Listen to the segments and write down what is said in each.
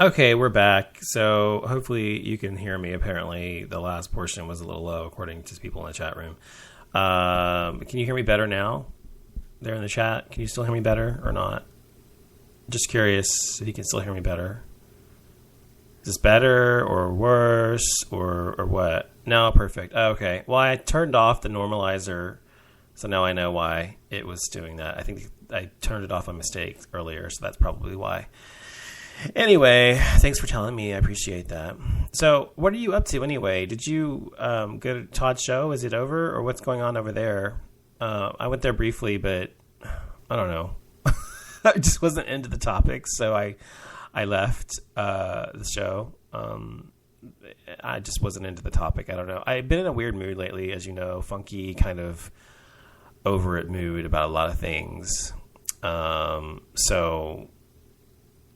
Okay, we're back. So hopefully you can hear me. Apparently the last portion was a little low according to people in the chat room. Can you hear me better now? There in the chat, can you still hear me better or not? Just curious if you can still hear me better. Is this better or worse or what? No, perfect. Okay. Well, I turned off the normalizer, so now I know why it was doing that. I think I turned it off by mistake earlier, so that's probably why. Anyway, thanks for telling me. I appreciate that. So, what are you up to anyway? Did you go to Todd's show? Is it over, or what's going on over there? I went there briefly, but I don't know. I just wasn't into the topics, so I left the show. I just wasn't into the topic. I don't know. I've been in a weird mood lately, as you know, funky, kind of over it mood about a lot of things. So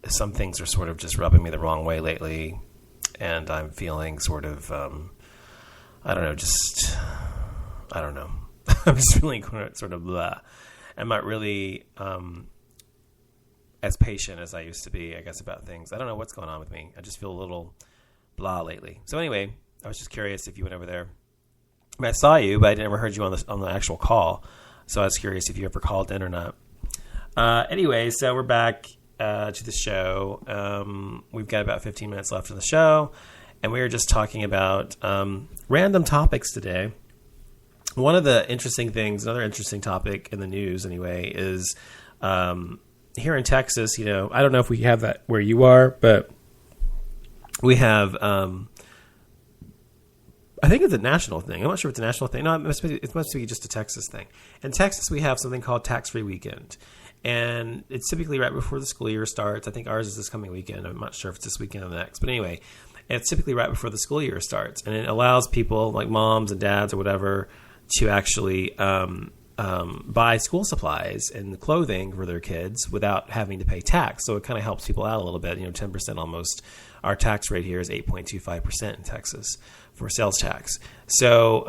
some things are sort of just rubbing me the wrong way lately, and I'm feeling sort of, I don't know. I'm just feeling sort of blah. I'm not really as patient as I used to be, I guess, about things. I don't know what's going on with me. I just feel a little blah lately. So anyway, I was just curious if you went over there. I mean, I saw you, but I never heard you on the actual call. So I was curious if you ever called in or not. Anyway, so we're back to the show. We've got about 15 minutes left in the show, and we were just talking about random topics today. One of the interesting things, another interesting topic in the news anyway, is here in Texas, I don't know if we have that where you are, but we have, I think it's a national thing. I'm not sure if it's a national thing. No, it must be just a Texas thing. In Texas, we have something called Tax-Free Weekend. And it's typically right before the school year starts. I think ours is this coming weekend. I'm not sure if it's this weekend or the next. But anyway, it's typically right before the school year starts. And it allows people like moms and dads or whatever to actually buy school supplies and clothing for their kids without having to pay tax. So it kind of helps people out a little bit, 10% almost. Our tax rate here is 8.25% in Texas for sales tax. So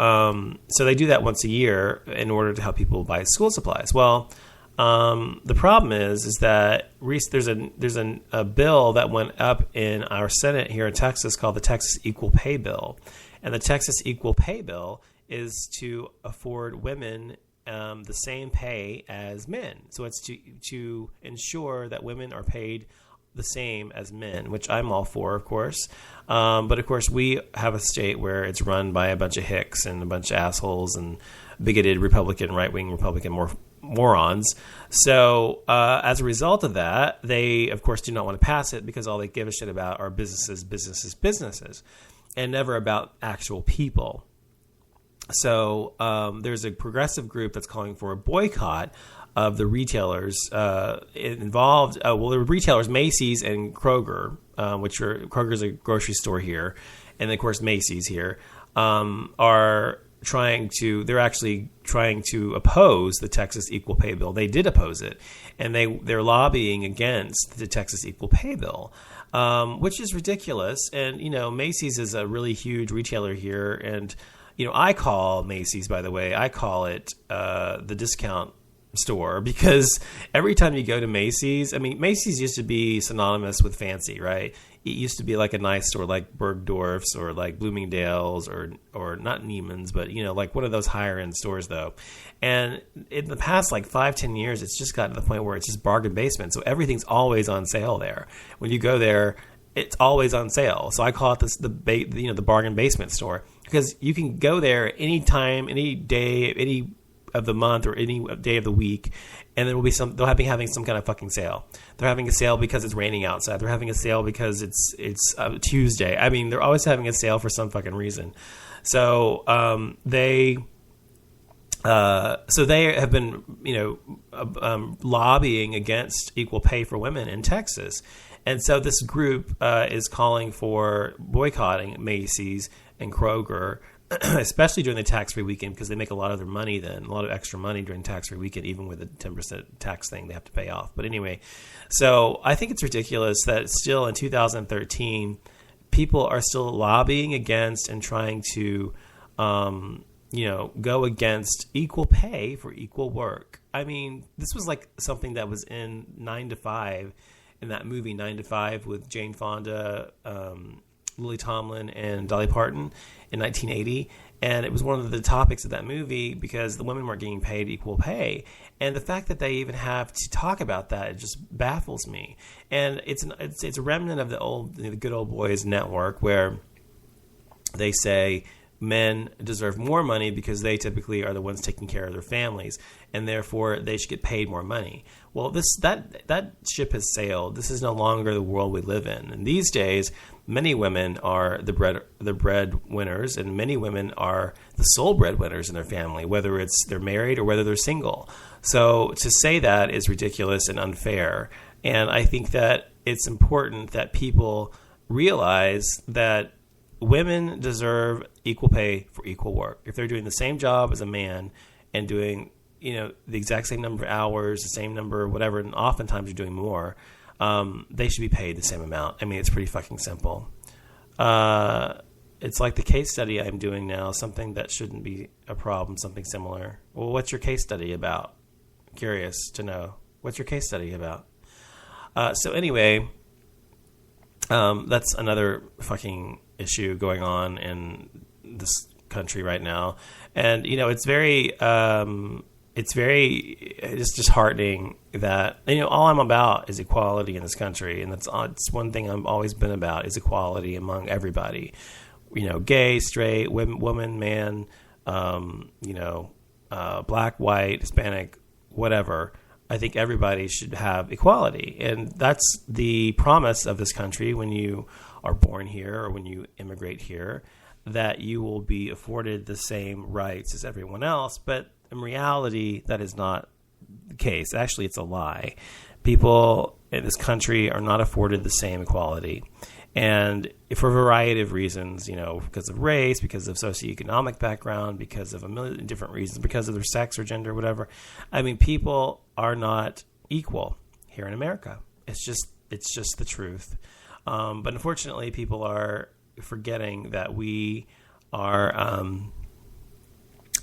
so they do that once a year in order to help people buy school supplies. Well, the problem is that there's a bill that went up in our Senate here in Texas called the Texas Equal Pay Bill. And the Texas Equal Pay Bill is to afford women the same pay as men. So it's to ensure that women are paid the same as men, which I'm all for, of course. But of course, we have a state where it's run by a bunch of hicks and a bunch of assholes and bigoted Republican, right-wing Republican morons. So as a result of that, they, of course, do not want to pass it because all they give a shit about are businesses, and never about actual people. So there's a progressive group that's calling for a boycott of the retailers involved. The retailers, Macy's and Kroger, Kroger's a grocery store here, and of course Macy's here, they're actually trying to oppose the Texas Equal Pay Bill. They did oppose it, and they're lobbying against the Texas Equal Pay Bill, which is ridiculous. And, Macy's is a really huge retailer here. And, I call Macy's, by the way, I call it the discount store, because every time you go to Macy's, Macy's used to be synonymous with fancy, right? It used to be like a nice store like Bergdorf's or like Bloomingdale's or not Neiman's, but like one of those higher end stores though. And in the past like 5-10 years, it's just gotten to the point where it's just bargain basement. So everything's always on sale there. When you go there, it's always on sale. So I call it the bargain basement store, because you can go there anytime, any day, any of the month or any day of the week, and they'll be having some kind of fucking sale. They're having a sale because it's raining outside. They're having a sale because it's Tuesday. They're always having a sale for some fucking reason. So they have been lobbying against equal pay for women in Texas, and so this group is calling for boycotting Macy's and Kroger, especially during the tax-free weekend, because they make a lot of their money then, a lot of extra money during tax-free weekend, even with the 10% tax thing they have to pay off. But anyway, so I think it's ridiculous that still in 2013, people are still lobbying against and trying to, go against equal pay for equal work. This was like something that was in 9 to 5 in that movie 9 to 5 with Jane Fonda, Lily Tomlin, and Dolly Parton in 1980. And it was one of the topics of that movie because the women weren't getting paid equal pay. And the fact that they even have to talk about that, it just baffles me. And it's a remnant of the good old boys network where they say men deserve more money because they typically are the ones taking care of their families, and therefore they should get paid more money. Well, that ship has sailed. This is no longer the world we live in. And these days, many women are the breadwinners, and many women are the sole breadwinners in their family, whether it's they're married or whether they're single. So to say that is ridiculous and unfair. And I think that it's important that people realize that women deserve equal pay for equal work. If they're doing the same job as a man and doing, the exact same number of hours, the same number, whatever, and oftentimes you're doing more, they should be paid the same amount. I mean, it's pretty fucking simple. It's like the case study I'm doing now, something that shouldn't be a problem, something similar. Well, what's your case study about? Curious to know. What's your case study about? So anyway, that's another fucking issue going on in this country right now. And, it's very just disheartening that, all I'm about is equality in this country. And it's one thing I've always been about is equality among everybody, gay, straight, woman, man, black, white, Hispanic, whatever. I think everybody should have equality. And that's the promise of this country when you are born here or when you immigrate here, that you will be afforded the same rights as everyone else. But in reality, that is not the case. Actually, it's a lie. People in this country are not afforded the same equality. And for a variety of reasons, because of race, because of socioeconomic background, because of a million different reasons, because of their sex or gender, whatever. I mean, people are not equal here in America. It's just the truth. But unfortunately, people are forgetting that we are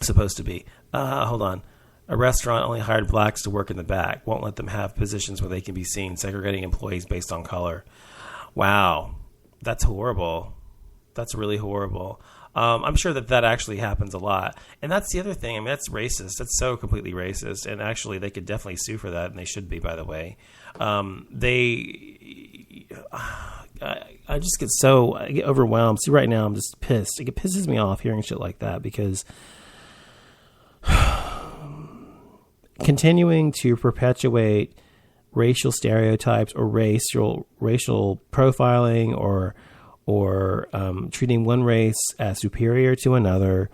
supposed to be. Hold on. A restaurant only hired blacks to work in the back. Won't let them have positions where they can be seen, segregating employees based on color. Wow. That's horrible. That's really horrible. I'm sure that actually happens a lot. And that's the other thing. I mean, that's racist. That's so completely racist. And actually, they could definitely sue for that, and they should be, by the way. I just I get overwhelmed. See, right now, I'm just pissed. It pisses me off hearing shit like that because continuing to perpetuate racial stereotypes or racial profiling or treating one race as superior to another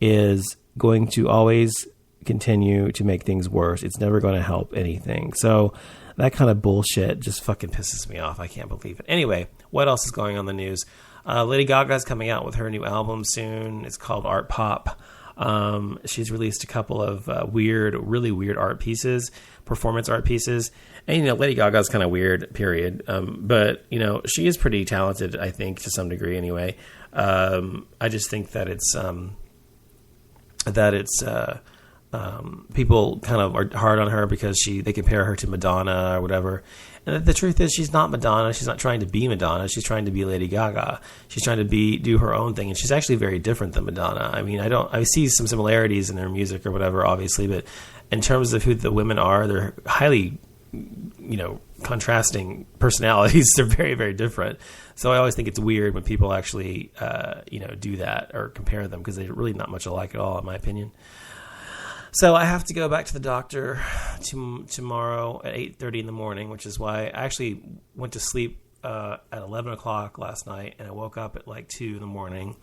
is going to always continue to make things worse. It's never going to help anything. So that kind of bullshit just fucking pisses me off. I can't believe it. Anyway, what else is going on in the news? Lady Gaga's coming out with her new album soon. It's called Art Pop. She's released a couple of really weird art pieces, performance art pieces. And, Lady Gaga's kind of weird, period. But, she is pretty talented, I think, to some degree anyway. I just think that it's people kind of are hard on her because they compare her to Madonna or whatever. And the truth is she's not Madonna. She's not trying to be Madonna. She's trying to be Lady Gaga. She's trying to do her own thing. And she's actually very different than Madonna. I mean, I see some similarities in their music or whatever, obviously, but in terms of who the women are, they're highly, contrasting personalities. They're very, very different. So I always think it's weird when people actually, do that or compare them because they're really not much alike at all, in my opinion. So I have to go back to the doctor tomorrow at 8:30 in the morning, which is why I actually went to sleep at 11 o'clock last night, and I woke up at like 2 in the morning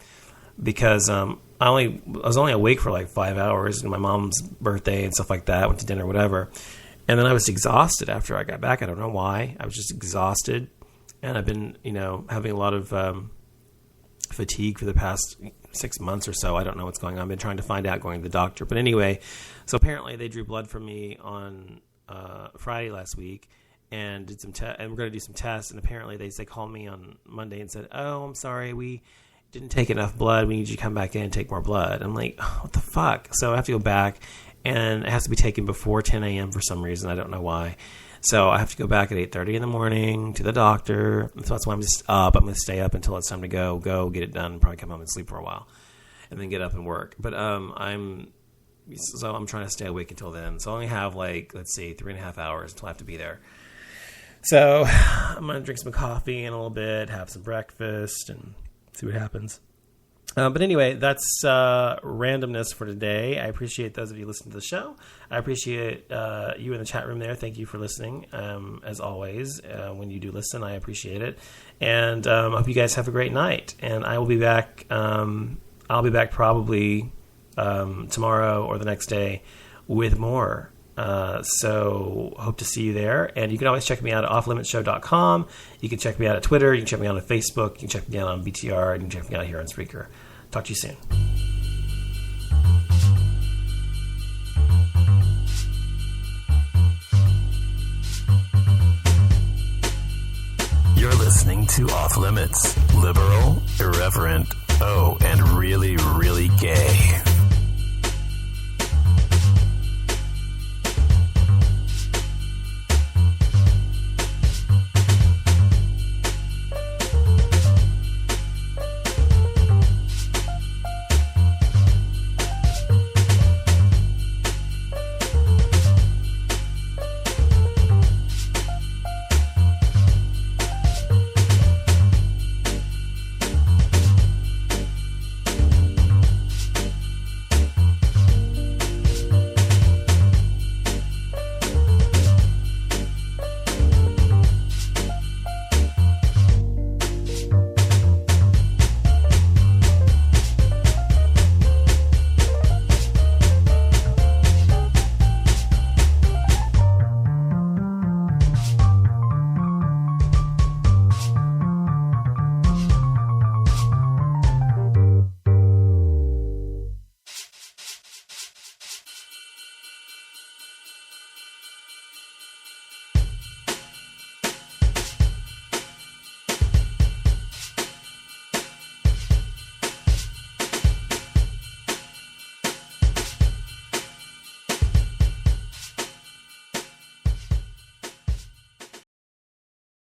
because I was only awake for like 5 hours, and my mom's birthday and stuff like that, went to dinner, whatever. And then I was exhausted after I got back. I don't know why. I was just exhausted, and I've been, having a lot of fatigue for the past 6 months or so. I don't know what's going on. I've been trying to find out going to the doctor. But anyway, so apparently they drew blood from me on Friday last week and did some and we're going to do some tests. And apparently they called me on Monday and said, "Oh, I'm sorry, we didn't take enough blood. We need you to come back in and take more blood." I'm like, oh, what the fuck? So I have to go back, and it has to be taken before 10 a.m. for some reason. I don't know why. So I have to go back at 8:30 in the morning to the doctor. So that's why I'm just up. I'm going to stay up until it's time to go get it done, probably come home and sleep for a while, and then get up and work. But I'm trying to stay awake until then. So I only have 3.5 hours until I have to be there. So I'm going to drink some coffee in a little bit, have some breakfast, and see what happens. But anyway, that's randomness for today. I appreciate those of you listening to the show. I appreciate you in the chat room there. Thank you for listening. As always, when you do listen, I appreciate it. And I hope you guys have a great night. And I will be back. I'll be back probably tomorrow or the next day with more. So hope to see you there. And you can always check me out at offlimitshow.com. You can check me out at Twitter. You can check me out on Facebook. You can check me out on BTR. And you can check me out here on Spreaker. Talk to you soon. You're listening to Off Limits. Liberal, irreverent, and really,